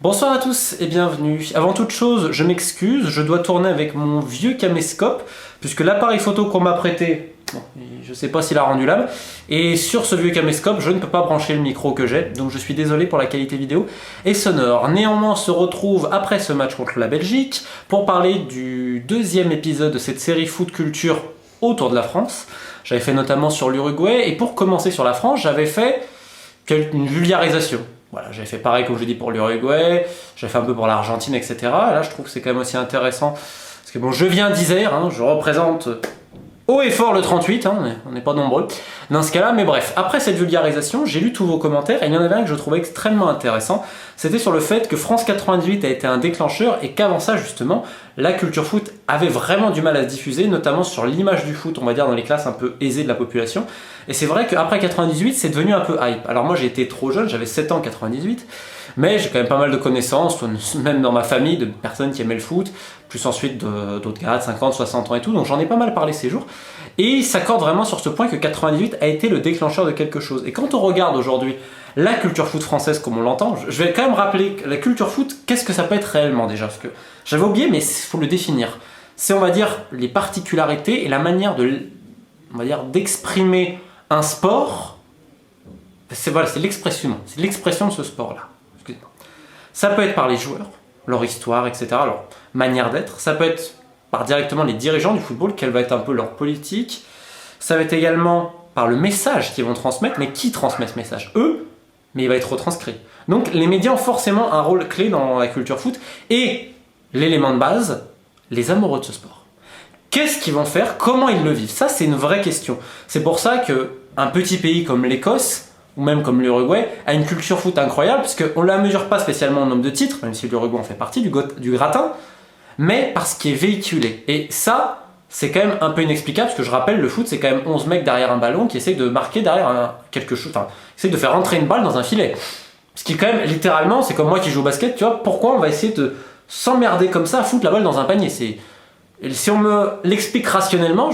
Bonsoir à tous et bienvenue. Avant toute chose, je m'excuse, je dois tourner avec mon vieux caméscope, puisque l'appareil photo qu'on m'a prêté, bon, je sais pas s'il a rendu l'âme, et sur ce vieux caméscope, je ne peux pas brancher le micro que j'ai, donc je suis désolé pour la qualité vidéo et sonore. Néanmoins, on se retrouve après ce match contre la Belgique pour parler du deuxième épisode de cette série Foot Culture autour de la France. J'avais fait notamment sur l'Uruguay, et pour commencer sur la France, j'avais fait une vulgarisation. Voilà, j'avais fait pareil comme je dis pour l'Uruguay, j'avais fait un peu pour l'Argentine, etc. Et là, je trouve que c'est quand même aussi intéressant. Parce que bon, je viens d'Isère, je représente haut et fort le 38, on n'est pas nombreux dans ce cas-là. Mais bref, après cette vulgarisation, j'ai lu tous vos commentaires et il y en avait un que je trouvais extrêmement intéressant. C'était sur le fait que France 98 a été un déclencheur et qu'avant ça, justement, la culture foot avait vraiment du mal à se diffuser, notamment sur l'image du foot, on va dire, dans les classes un peu aisées de la population. Et c'est vrai qu'après 98, c'est devenu un peu hype. Alors moi, j'ai été trop jeune, j'avais 7 ans en 98, mais j'ai quand même pas mal de connaissances, même dans ma famille, de personnes qui aimaient le foot, plus ensuite d'autres gars de 50, 60 ans et tout, donc j'en ai pas mal parlé ces jours. Et ils s'accordent vraiment sur ce point que 98 a été le déclencheur de quelque chose. Et quand on regarde aujourd'hui la culture foot française comme on l'entend, je vais quand même rappeler que la culture foot, qu'est-ce que ça peut être réellement déjà? Parce que j'avais oublié, mais il faut le définir. C'est, on va dire, les particularités et la manière on va dire, d'exprimer un sport. C'est l'expression. C'est l'expression de ce sport-là. Excusez-moi. Ça peut être par les joueurs, leur histoire, etc., leur manière d'être. Ça peut être par directement les dirigeants du football, quelle va être un peu leur politique. Ça va être également par le message qu'ils vont transmettre, mais qui transmet ce message? Eux, mais il va être retranscrit. Donc les médias ont forcément un rôle clé dans la culture foot, et l'élément de base, les amoureux de ce sport. Qu'est-ce qu'ils vont faire? Comment ils le vivent? Ça, c'est une vraie question. C'est pour ça qu'un petit pays comme l'Écosse, ou même comme l'Uruguay, a une culture foot incroyable, parce qu'on ne la mesure pas spécialement en nombre de titres, même si l'Uruguay en fait partie, du gratin, mais parce qu'il est véhiculé. Et ça, c'est quand même un peu inexplicable, parce que je rappelle, le foot, c'est quand même 11 mecs derrière un ballon qui essaient de marquer derrière quelque chose, enfin, essaient de faire rentrer une balle dans un filet. Ce qui est quand même, littéralement, c'est comme moi qui joue au basket, tu vois, pourquoi on va essayer de s'emmerder comme ça à foutre la balle dans un panier? Si on me l'explique rationnellement,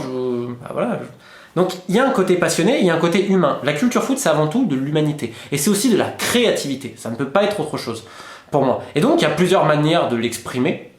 donc il y a un côté passionné, il y a un côté humain. La culture foot, c'est avant tout de l'humanité. Et c'est aussi de la créativité. Ça ne peut pas être autre chose, pour moi. Et donc, il y a plusieurs manières de l'exprimer.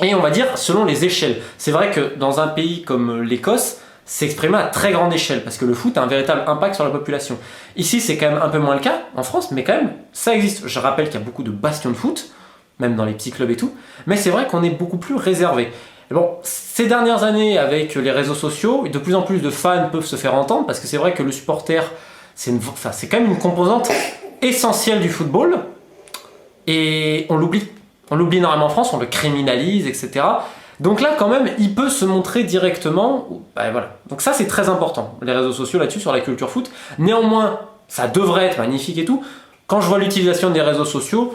Et on va dire, selon les échelles. C'est vrai que dans un pays comme l'Écosse, c'est exprimé à très grande échelle, parce que le foot a un véritable impact sur la population. Ici, c'est quand même un peu moins le cas, en France, mais quand même, ça existe. Je rappelle qu'il y a beaucoup de bastions de foot, même dans les petits clubs et tout, mais c'est vrai qu'on est beaucoup plus réservé. Et bon, ces dernières années, avec les réseaux sociaux, de plus en plus de fans peuvent se faire entendre, parce que c'est vrai que le supporter, c'est quand même une composante essentielle du football, et on l'oublie. On l'oublie énormément en France, on le criminalise, etc. Donc là, quand même, il peut se montrer directement. Voilà. Donc ça, c'est très important, les réseaux sociaux là-dessus, sur la culture foot. Néanmoins, ça devrait être magnifique et tout. Quand je vois l'utilisation des réseaux sociaux,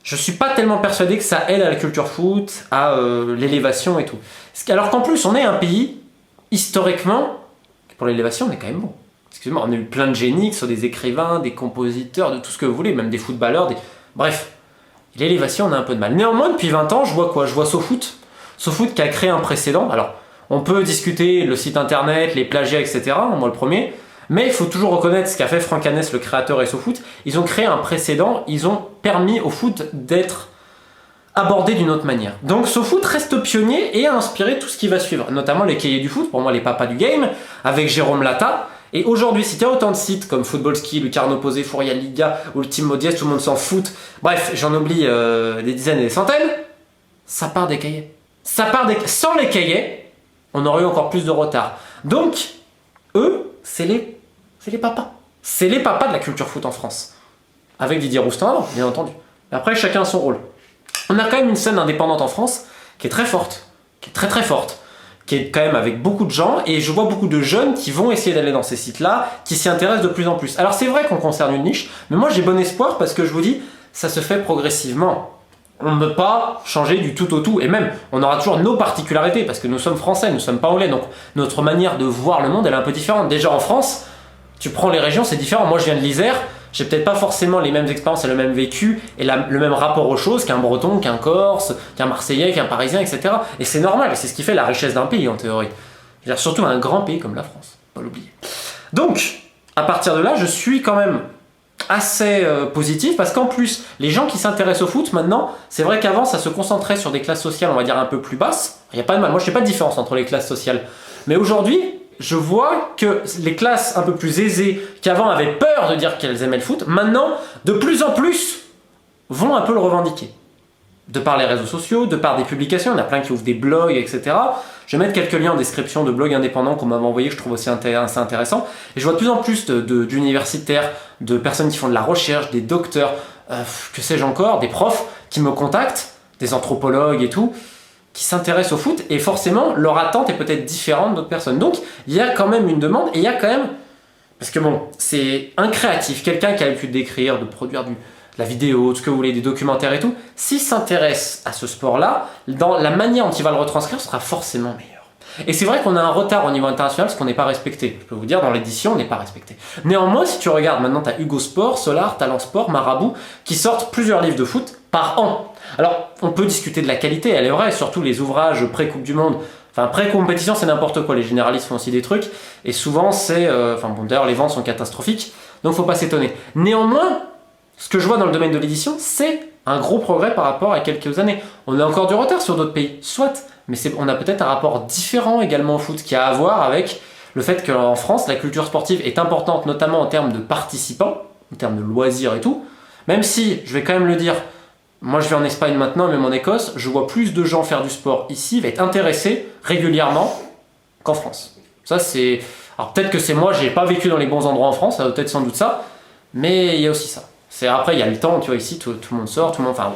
je suis pas tellement persuadé que ça aide à la culture foot, à l'élévation et tout. Alors qu'en plus, on est un pays, historiquement, pour l'élévation, on est quand même bon. Excusez-moi, on a eu plein de génies, que ce soit des écrivains, des compositeurs, de tout ce que vous voulez, même des footballeurs, Bref, l'élévation, on a un peu de mal. Néanmoins, depuis 20 ans, je vois quoi? Je vois SoFoot. SoFoot qui a créé un précédent. Alors, on peut discuter le site internet, les plagiats, etc., moi le premier, mais il faut toujours reconnaître ce qu'a fait Franck Hanès, le créateur, et SoFoot. Ils ont créé un précédent, ils ont permis au foot d'être abordé d'une autre manière. Donc SoFoot reste pionnier et a inspiré tout ce qui va suivre, notamment les cahiers du foot, pour moi les papas du game, avec Jérôme Latta. Et aujourd'hui, si tu as autant de sites comme Football Ski, Lucarno Posé, Fouria Liga, Ultime Modiès, tout le monde s'en fout, bref, j'en oublie des dizaines et des centaines, ça part des cahiers. Sans les cahiers, on aurait eu encore plus de retard. Donc, eux, c'est les papas. C'est les papas de la culture foot en France. Avec Didier Roustan, bien entendu. Après, chacun a son rôle. On a quand même une scène indépendante en France qui est très forte, qui est très très forte, qui est quand même avec beaucoup de gens, et je vois beaucoup de jeunes qui vont essayer d'aller dans ces sites-là, qui s'y intéressent de plus en plus. Alors c'est vrai qu'on concerne une niche, mais moi j'ai bon espoir parce que je vous dis, ça se fait progressivement. On ne peut pas changer du tout au tout, et même, on aura toujours nos particularités, parce que nous sommes français, nous sommes pas anglais, donc notre manière de voir le monde, elle est un peu différente. Déjà en France, tu prends les régions, c'est différent. Moi je viens de l'Isère, j'ai peut-être pas forcément les mêmes expériences et le même vécu, et le même rapport aux choses qu'un Breton, qu'un Corse, qu'un Marseillais, qu'un Parisien, etc. Et c'est normal, c'est ce qui fait la richesse d'un pays en théorie. C'est-à-dire, surtout un grand pays comme la France, pas l'oublier. Donc, à partir de là, je suis quand même assez positif parce qu'en plus, les gens qui s'intéressent au foot maintenant, c'est vrai qu'avant ça se concentrait sur des classes sociales, on va dire un peu plus basses. Il n'y a pas de mal, moi je ne fais pas de différence entre les classes sociales. Mais aujourd'hui, je vois que les classes un peu plus aisées, qui avant avaient peur de dire qu'elles aimaient le foot, maintenant, de plus en plus, vont un peu le revendiquer. De par les réseaux sociaux, de par des publications, il y en a plein qui ouvrent des blogs, etc. Je vais mettre quelques liens en description de blogs indépendants qu'on m'avait envoyés, que je trouve aussi assez intéressants. Et je vois de plus en plus d'universitaires, de personnes qui font de la recherche, des docteurs, que sais-je encore, des profs qui me contactent, des anthropologues et tout, qui s'intéressent au foot. Et forcément, leur attente est peut-être différente d'autres personnes. Donc, il y a quand même une demande et il y a quand même... Parce que bon, c'est un créatif, quelqu'un qui a l'habitude d'écrire, de produire de la vidéo, tout ce que vous voulez, des documentaires et tout, s'il s'intéresse à ce sport-là, dans la manière dont il va le retranscrire sera forcément meilleur. Et c'est vrai qu'on a un retard au niveau international parce qu'on n'est pas respecté. Je peux vous dire, dans l'édition, on n'est pas respecté. Néanmoins, si tu regardes, maintenant, tu as Hugo Sport, Solar, Talent Sport, Marabout, qui sortent plusieurs livres de foot par an. Alors, on peut discuter de la qualité, elle est vraie, surtout les ouvrages pré-Coupe du Monde. Enfin, pré-compétition, c'est n'importe quoi. Les généralistes font aussi des trucs. Et souvent, c'est... d'ailleurs, les ventes sont catastrophiques. Donc, faut pas s'étonner. Néanmoins, ce que je vois dans le domaine de l'édition, c'est un gros progrès par rapport à quelques années. On a encore du retard sur d'autres pays, soit, mais on a peut-être un rapport différent également au foot qui a à voir avec le fait qu'en France, la culture sportive est importante, notamment en termes de participants, en termes de loisirs et tout. Même si, je vais quand même le dire, moi je vais en Espagne maintenant, même en Écosse, je vois plus de gens faire du sport ici, va être intéressés régulièrement qu'en France. Ça c'est... Alors peut-être que c'est moi, j'ai pas vécu dans les bons endroits en France, ça doit être sans doute ça, mais il y a aussi ça. Après, il y a le temps, tu vois, ici, tout le monde sort, tout le monde... Enfin, bon.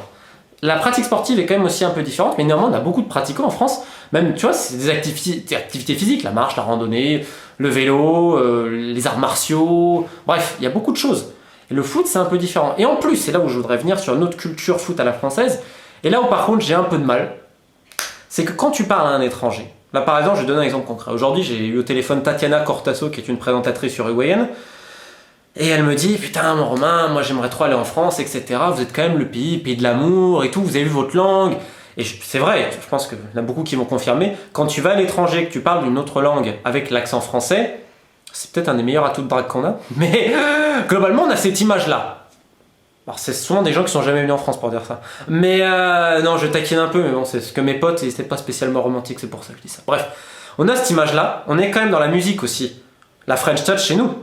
La pratique sportive est quand même aussi un peu différente, mais néanmoins, on a beaucoup de pratiquants en France. Même, tu vois, c'est des activités physiques, la marche, la randonnée, le vélo, les arts martiaux... Bref, il y a beaucoup de choses. Et le foot, c'est un peu différent. Et en plus, c'est là où je voudrais venir sur une autre culture foot à la française, et là où, par contre, j'ai un peu de mal, c'est que quand tu parles à un étranger... Là, par exemple, je vais donner un exemple concret. Aujourd'hui, j'ai eu au téléphone Tatiana Cortasso, qui est une présentatrice uruguayenne, et elle me dit, putain mon Romain, moi j'aimerais trop aller en France, etc. Vous êtes quand même le pays de l'amour et tout, vous avez vu votre langue. Et c'est vrai, je pense qu'il y en a beaucoup qui vont confirmer, quand tu vas à l'étranger, que tu parles d'une autre langue avec l'accent français, c'est peut-être un des meilleurs atouts de drague qu'on a, mais globalement on a cette image-là. Alors c'est souvent des gens qui sont jamais venus en France pour dire ça. Mais non, je taquine un peu, mais bon, c'est ce que mes potes, ils étaient pas spécialement romantiques, c'est pour ça que je dis ça. Bref, on a cette image-là, on est quand même dans la musique aussi. La French Touch chez nous.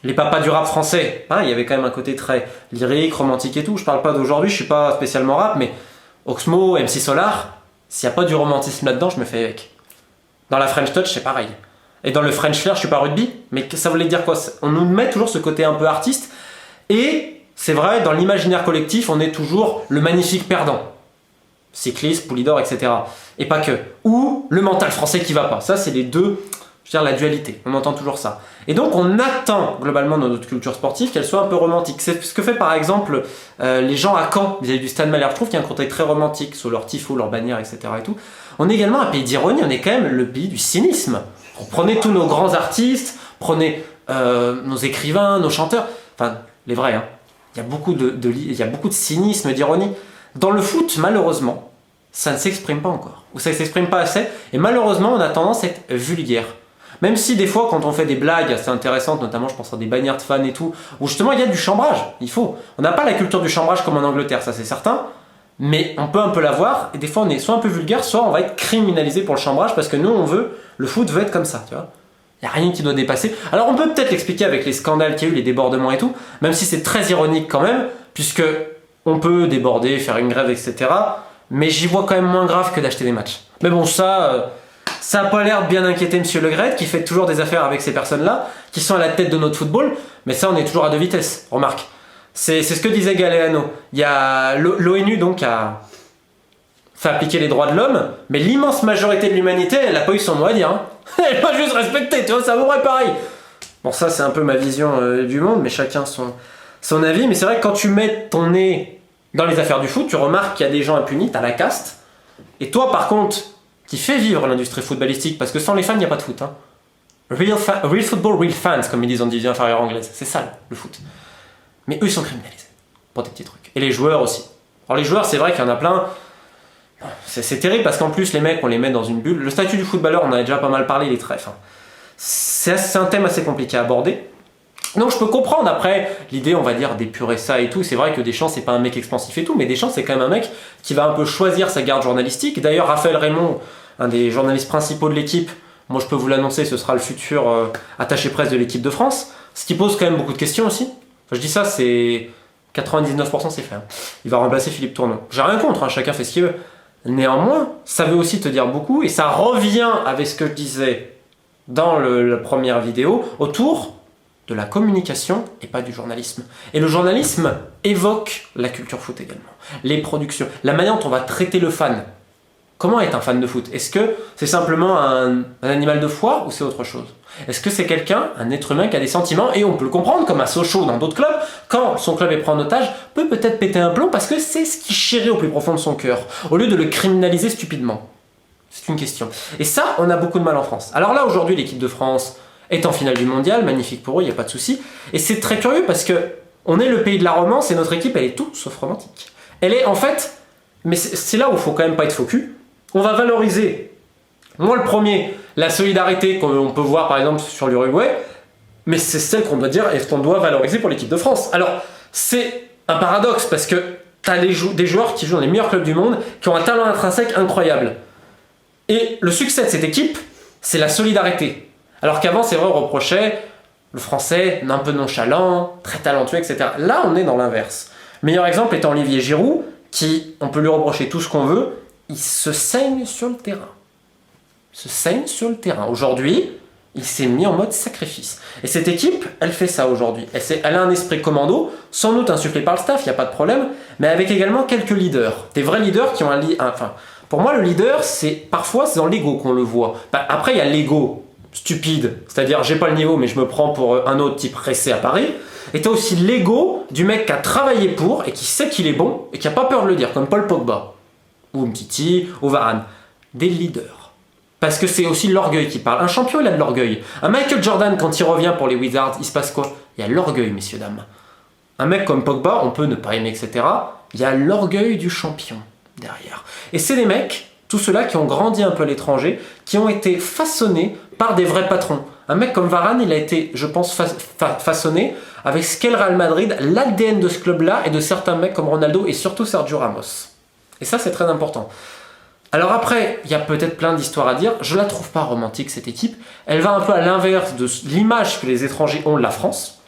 Les papas du rap français, hein, il y avait quand même un côté très lyrique, romantique et tout. Je parle pas d'aujourd'hui, je suis pas spécialement rap, mais Oxmo, MC Solar, s'il n'y a pas du romantisme là-dedans, je me fais avec. Dans la French Touch, c'est pareil. Et dans le French Flair, je suis pas rugby, mais ça voulait dire quoi? On nous met toujours ce côté un peu artiste, et c'est vrai, dans l'imaginaire collectif, on est toujours le magnifique perdant. Cycliste, Poulidor, etc. Et pas que. Ou le mental français qui va pas. Ça, c'est les deux... Je veux dire, la dualité, on entend toujours ça. Et donc on attend globalement dans notre culture sportive qu'elle soit un peu romantique. C'est ce que fait par exemple les gens à Caen vis-à-vis du Stade Malherbe. Je trouve qu'il y a un côté très romantique sur leur tifo, leur bannière, etc. Et tout. On est également un pays d'ironie, on est quand même le pays du cynisme. Prenez tous nos grands artistes, prenez nos écrivains, nos chanteurs, enfin les vrais. Hein. Il y a beaucoup il y a beaucoup de cynisme, d'ironie. Dans le foot, malheureusement, ça ne s'exprime pas encore. Ou ça ne s'exprime pas assez. Et malheureusement, on a tendance à être vulgaire. Même si des fois, quand on fait des blagues assez intéressantes, notamment je pense à des bannières de fans et tout, où justement il y a du chambrage, il faut. On n'a pas la culture du chambrage comme en Angleterre, ça c'est certain, mais on peut un peu l'avoir, et des fois on est soit un peu vulgaire, soit on va être criminalisé pour le chambrage, parce que nous on veut, le foot veut être comme ça, tu vois. Il n'y a rien qui doit dépasser. Alors on peut peut-être l'expliquer avec les scandales qu'il y a eu, les débordements et tout, même si c'est très ironique quand même, puisque on peut déborder, faire une grève, etc. Mais j'y vois quand même moins grave que d'acheter des matchs. Mais bon, ça n'a pas l'air de bien inquiéter Monsieur Le Gret, qui fait toujours des affaires avec ces personnes-là, qui sont à la tête de notre football, mais ça on est toujours à deux vitesses, remarque. C'est ce que disait Galeano. Il y a l'ONU donc a fait appliquer les droits de l'homme, mais l'immense majorité de l'humanité, elle n'a pas eu son mot à dire. Hein. Elle n'a pas juste respecté, tu vois, ça vaudrait pareil. Bon, ça c'est un peu ma vision du monde, mais chacun son avis. Mais c'est vrai que quand tu mets ton nez dans les affaires du foot, tu remarques qu'il y a des gens impunis, t'as la caste. Et toi par contre, qui fait vivre l'industrie footballistique, parce que sans les fans, il n'y a pas de foot. Hein. Real football, real fans, comme ils disent en division inférieure anglaise. C'est ça, le foot. Mais eux, ils sont criminalisés pour des petits trucs. Et les joueurs aussi. Alors les joueurs, c'est vrai qu'il y en a plein. C'est terrible, parce qu'en plus, les mecs, on les met dans une bulle. Le statut du footballeur, on en a déjà pas mal parlé, il est très fin. C'est un thème assez compliqué à aborder. Donc je peux comprendre après l'idée, on va dire, d'épurer ça et tout. C'est vrai que Deschamps, c'est pas un mec expansif et tout, mais Deschamps, c'est quand même un mec qui va un peu choisir sa garde journalistique. D'ailleurs, Raphaël Raymond, un des journalistes principaux de l'équipe, moi je peux vous l'annoncer, ce sera le futur attaché presse de l'équipe de France. Ce qui pose quand même beaucoup de questions aussi. Enfin, je dis ça, c'est 99% c'est fait. Hein. Il va remplacer Philippe Tournon. J'ai rien contre, hein, chacun fait ce qu'il veut. Néanmoins, ça veut aussi te dire beaucoup, et ça revient avec ce que je disais dans la première vidéo, autour de la communication et pas du journalisme. Et le journalisme évoque la culture foot également, les productions, la manière dont on va traiter le fan. Comment est un fan de foot? Est-ce que c'est simplement un animal de foire ou c'est autre chose? Est-ce que c'est quelqu'un, un être humain qui a des sentiments? Et on peut le comprendre, comme à Sochaux dans d'autres clubs, quand son club est pris en otage, peut peut-être péter un plomb parce que c'est ce qui chérit au plus profond de son cœur, au lieu de le criminaliser stupidement. C'est une question. Et ça, on a beaucoup de mal en France. Alors là, aujourd'hui, l'équipe de France est en finale du mondial, magnifique pour eux, il n'y a pas de souci. Et c'est très curieux parce que on est le pays de la romance et notre équipe, elle est tout sauf romantique. Elle est en fait, mais c'est là où il faut quand même pas être faux cul. On va valoriser, moi le premier, la solidarité qu'on peut voir par exemple sur l'Uruguay, mais c'est celle qu'on doit dire et qu'on doit valoriser pour l'équipe de France. Alors, c'est un paradoxe parce que tu as des joueurs qui jouent dans les meilleurs clubs du monde, qui ont un talent intrinsèque incroyable. Et le succès de cette équipe, c'est la solidarité. Alors qu'avant, c'est vrai, on reprochait le français un peu nonchalant, très talentueux, etc. Là, on est dans l'inverse. Meilleur exemple étant Olivier Giroud, qui, on peut lui reprocher tout ce qu'on veut, il se saigne sur le terrain. Il se saigne sur le terrain. Aujourd'hui, il s'est mis en mode sacrifice. Et cette équipe, elle fait ça aujourd'hui. Elle a un esprit commando, sans doute insufflé par le staff, il n'y a pas de problème, mais avec également quelques leaders. Des vrais leaders qui ont enfin, pour moi, le leader, c'est dans l'ego qu'on le voit. Après, il y a l'ego stupide, c'est-à-dire j'ai pas le niveau, mais je me prends pour un autre type Ressé à Paris. Et tu as aussi l'ego du mec qui a travaillé pour et qui sait qu'il est bon et qui n'a pas peur de le dire, comme Paul Pogba, ou Umtiti, ou Varane. Des leaders. Parce que c'est aussi l'orgueil qui parle. Un champion, il a de l'orgueil. Un Michael Jordan, quand il revient pour les Wizards, il se passe quoi? Il y a l'orgueil, messieurs, dames. Un mec comme Pogba, on peut ne pas aimer, etc. Il y a l'orgueil du champion derrière. Et c'est des mecs, tous ceux-là qui ont grandi un peu à l'étranger, qui ont été façonnés par des vrais patrons. Un mec comme Varane, il a été, je pense, façonné avec ce qu'est le Real Madrid, l'ADN de ce club-là et de certains mecs comme Ronaldo et surtout Sergio Ramos. Et ça, c'est très important. Alors après, il y a peut-être plein d'histoires à dire. Je la trouve pas romantique, cette équipe. Elle va un peu à l'inverse de l'image que les étrangers ont de la France.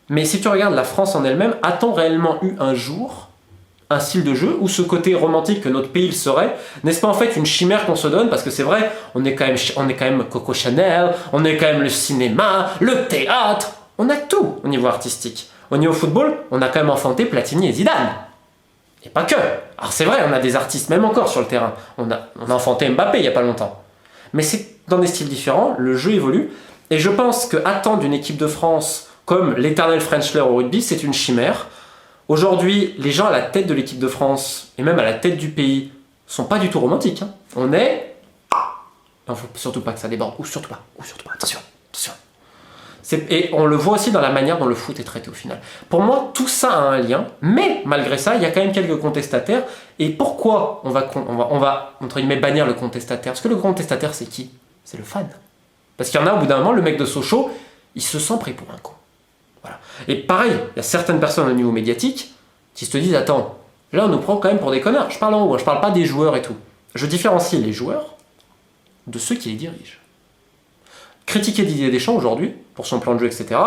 Mais si tu regardes la France en elle-même, a-t-on réellement eu un jour un style de jeu où ce côté romantique que notre pays le serait, n'est-ce pas en fait une chimère qu'on se donne? Parce que c'est vrai, on est quand même Coco Chanel, on est quand même le cinéma, le théâtre, on a tout au niveau artistique. Au niveau football, on a quand même enfanté Platini et Zidane. Et pas que. Alors c'est vrai, on a des artistes même encore sur le terrain. On a enfanté Mbappé il n'y a pas longtemps. Mais c'est dans des styles différents, le jeu évolue. Et je pense qu'attendre d'une équipe de France comme l'éternel Frenchler au rugby, c'est une chimère. Aujourd'hui, les gens à la tête de l'équipe de France, et même à la tête du pays, sont pas du tout romantiques. Hein. On est... Il ne faut surtout pas que ça déborde. Ou surtout pas. Attention. Et on le voit aussi dans la manière dont le foot est traité au final. Pour moi, tout ça a un lien, mais malgré ça, il y a quand même quelques contestataires. Et pourquoi on va entre guillemets, bannir le contestataire? Parce que le contestataire, c'est qui? C'est le fan. Parce qu'il y en a, au bout d'un moment, le mec de Sochaux, il se sent pris pour un con. Voilà. Et pareil, il y a certaines personnes au niveau médiatique qui se disent, attends, là on nous prend quand même pour des connards. Je parle en haut, je parle pas des joueurs et tout. Je différencie les joueurs de ceux qui les dirigent. Critiquer Didier Deschamps aujourd'hui, pour son plan de jeu, etc.,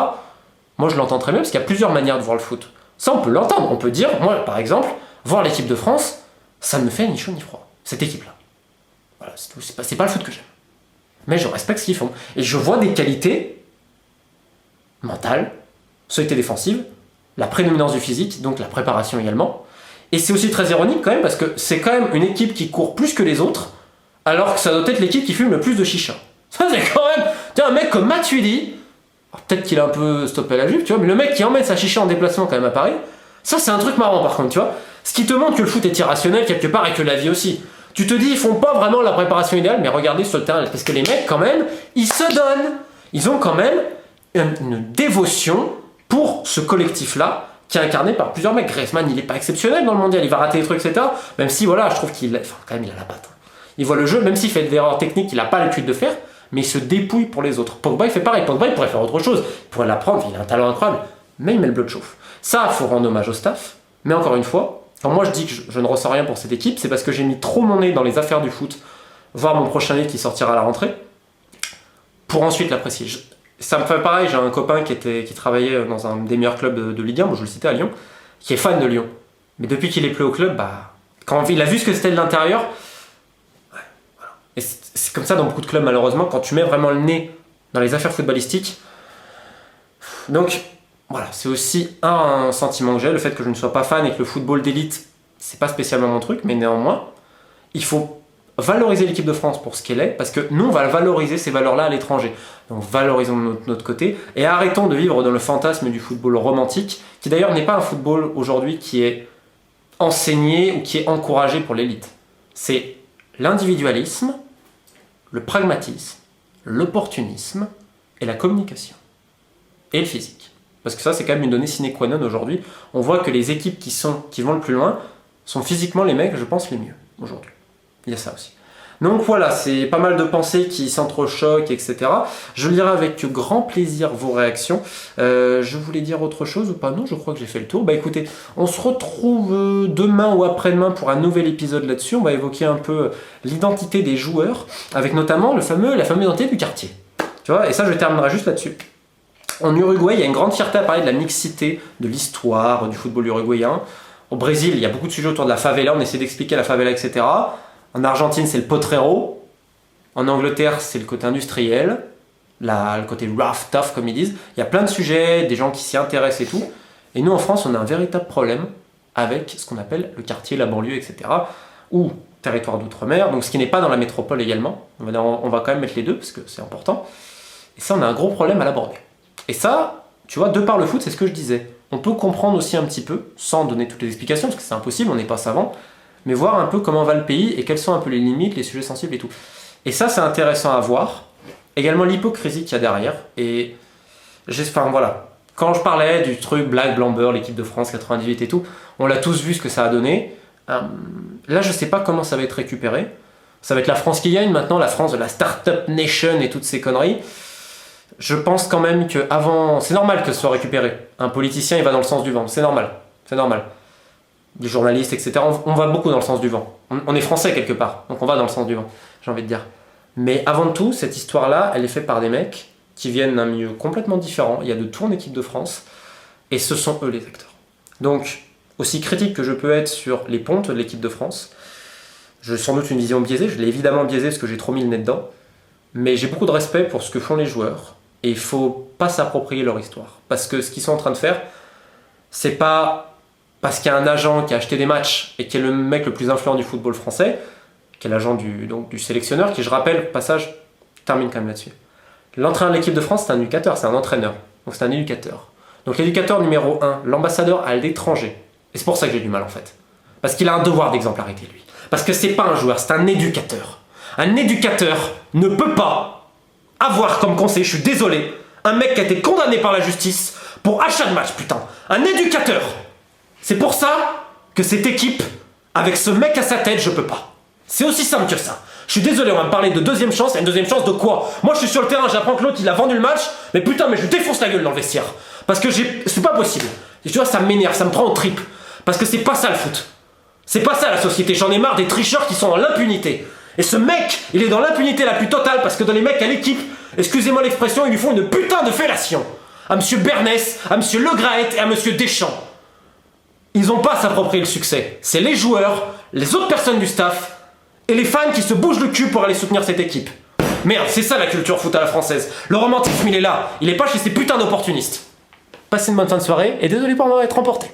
moi je l'entends très bien, parce qu'il y a plusieurs manières de voir le foot. Ça, on peut l'entendre. On peut dire, moi, par exemple, voir l'équipe de France, ça ne me fait ni chaud ni froid. Cette équipe-là. Voilà, c'est pas le foot que j'aime. Mais je respecte ce qu'ils font. Et je vois des qualités mentales, solidité défensive, la prédominance du physique, donc la préparation également. Et c'est aussi très ironique quand même, parce que c'est quand même une équipe qui court plus que les autres, alors que ça doit être l'équipe qui fume le plus de chicha. Ça, c'est quand même... Tu vois, un mec comme Matuidi, peut-être qu'il a un peu stoppé la jupe, tu vois, mais le mec qui emmène sa chicha en déplacement quand même à Paris, ça c'est un truc marrant par contre, tu vois. Ce qui te montre que le foot est irrationnel quelque part et que la vie aussi. Tu te dis, ils font pas vraiment la préparation idéale, mais regardez sur le terrain, parce que les mecs quand même, ils se donnent. Ils ont quand même une dévotion pour ce collectif-là, qui est incarné par plusieurs mecs. Griezmann, il est pas exceptionnel dans le mondial, il va rater des trucs, etc. Même si, voilà, je trouve qu'il... Enfin, quand même, il a la patte. Il voit le jeu, même s'il fait des erreurs techniques qu'il n'a pas l'habitude de faire, mais il se dépouille pour les autres. Pogba, il fait pareil. Pogba, il pourrait faire autre chose. Il pourrait l'apprendre, il a un talent incroyable, mais il met le bleu de chauffe. Ça, il faut rendre hommage au staff. Mais encore une fois, quand moi je dis que je ne ressens rien pour cette équipe, c'est parce que j'ai mis trop mon nez dans les affaires du foot, voir mon prochain livre qui sortira à la rentrée, pour ensuite l'apprécier. Ça me fait pareil, j'ai un copain qui travaillait dans un des meilleurs clubs de Ligue 1, moi je le citais à Lyon, qui est fan de Lyon. Mais depuis qu'il est plus au club, quand il a vu ce que c'était de l'intérieur, voilà. Et c'est comme ça dans beaucoup de clubs malheureusement, quand tu mets vraiment le nez dans les affaires footballistiques. Donc voilà, c'est aussi un sentiment que j'ai, le fait que je ne sois pas fan et que le football d'élite, c'est pas spécialement mon truc, mais néanmoins, il faut valoriser l'équipe de France pour ce qu'elle est, parce que nous, on va valoriser ces valeurs-là à l'étranger. Donc valorisons notre côté, et arrêtons de vivre dans le fantasme du football romantique, qui d'ailleurs n'est pas un football aujourd'hui qui est enseigné ou qui est encouragé pour l'élite. C'est l'individualisme, le pragmatisme, l'opportunisme et la communication. Et le physique. Parce que ça, c'est quand même une donnée sine qua non aujourd'hui. On voit que les équipes qui vont le plus loin sont physiquement les mecs, je pense, les mieux aujourd'hui. Il y a ça aussi. Donc voilà, c'est pas mal de pensées qui s'entrechoquent, etc. Je lirai avec grand plaisir vos réactions. Je voulais dire autre chose ou pas? Non, je crois que j'ai fait le tour. Bah écoutez, on se retrouve demain ou après-demain pour un nouvel épisode là-dessus. On va évoquer un peu l'identité des joueurs, avec notamment la fameuse identité du quartier. Tu vois, et ça, je terminerai juste là-dessus. En Uruguay, il y a une grande fierté à parler de la mixité, de l'histoire, du football uruguayen. Au Brésil, il y a beaucoup de sujets autour de la favela, on essaie d'expliquer la favela, etc. En Argentine, c'est le potrero. En Angleterre, c'est le côté industriel, le côté rough, tough, comme ils disent. Il y a plein de sujets, des gens qui s'y intéressent et tout. Et nous, en France, on a un véritable problème avec ce qu'on appelle le quartier, la banlieue, etc. Ou territoire d'outre-mer, donc ce qui n'est pas dans la métropole également. On va quand même mettre les deux, parce que c'est important. Et ça, on a un gros problème à l'aborder. Et ça, tu vois, de par le foot, c'est ce que je disais. On peut comprendre aussi un petit peu, sans donner toutes les explications, parce que c'est impossible, on n'est pas savant, mais voir un peu comment va le pays et quelles sont un peu les limites, les sujets sensibles et tout. Et ça, c'est intéressant à voir. Également l'hypocrisie qu'il y a derrière. Et voilà. Quand je parlais du truc Black Blamber, l'équipe de France 98 et tout, on l'a tous vu ce que ça a donné. Là, je sais pas comment ça va être récupéré. Ça va être la France qui gagne maintenant, la France de la Startup Nation et toutes ces conneries. Je pense quand même que avant, c'est normal que ce soit récupéré. Un politicien, il va dans le sens du vent. C'est normal. C'est normal. Les journalistes, etc. On va beaucoup dans le sens du vent. On est français quelque part, donc on va dans le sens du vent, j'ai envie de dire. Mais avant tout, cette histoire-là, elle est faite par des mecs qui viennent d'un milieu complètement différent. Il y a de tout en équipe de France, et ce sont eux les acteurs. Donc, aussi critique que je peux être sur les pontes de l'équipe de France, j'ai sans doute une vision biaisée, je l'ai évidemment biaisée parce que j'ai trop mis le nez dedans, mais j'ai beaucoup de respect pour ce que font les joueurs, et il faut pas s'approprier leur histoire. Parce que ce qu'ils sont en train de faire, c'est pas parce qu'il y a un agent qui a acheté des matchs et qui est le mec le plus influent du football français, qui est l'agent du sélectionneur, qui, je rappelle, au passage, termine quand même là-dessus. L'entraîneur de l'équipe de France, c'est un éducateur, c'est un entraîneur. Donc c'est un éducateur. Donc l'éducateur numéro 1, l'ambassadeur à l'étranger. Et c'est pour ça que j'ai du mal en fait. Parce qu'il a un devoir d'exemplarité, lui. Parce que c'est pas un joueur, c'est un éducateur. Un éducateur ne peut pas avoir comme conseil, je suis désolé, un mec qui a été condamné par la justice pour achat de match, putain. Un éducateur. C'est pour ça que cette équipe, avec ce mec à sa tête, je peux pas. C'est aussi simple que ça. Je suis désolé, on va me parler de deuxième chance. Et une deuxième chance de quoi? Moi, je suis sur le terrain, j'apprends que l'autre, il a vendu le match. Mais putain, mais je défonce la gueule dans le vestiaire. Parce que c'est pas possible. Et tu vois, ça m'énerve, ça me prend aux tripes. Parce que c'est pas ça le foot. C'est pas ça la société. J'en ai marre des tricheurs qui sont dans l'impunité. Et ce mec, il est dans l'impunité la plus totale parce que dans les mecs à l'équipe, excusez-moi l'expression, ils lui font une putain de fellation. À monsieur Bernès, à monsieur Le Graët et à monsieur Deschamps. Ils n'ont pas à s'approprier le succès. C'est les joueurs, les autres personnes du staff et les fans qui se bougent le cul pour aller soutenir cette équipe. Merde, c'est ça la culture foot à la française. Le romantisme, il est là. Il est pas chez ces putains d'opportunistes. Passez une bonne fin de soirée et désolé pour m'avoir être emporté.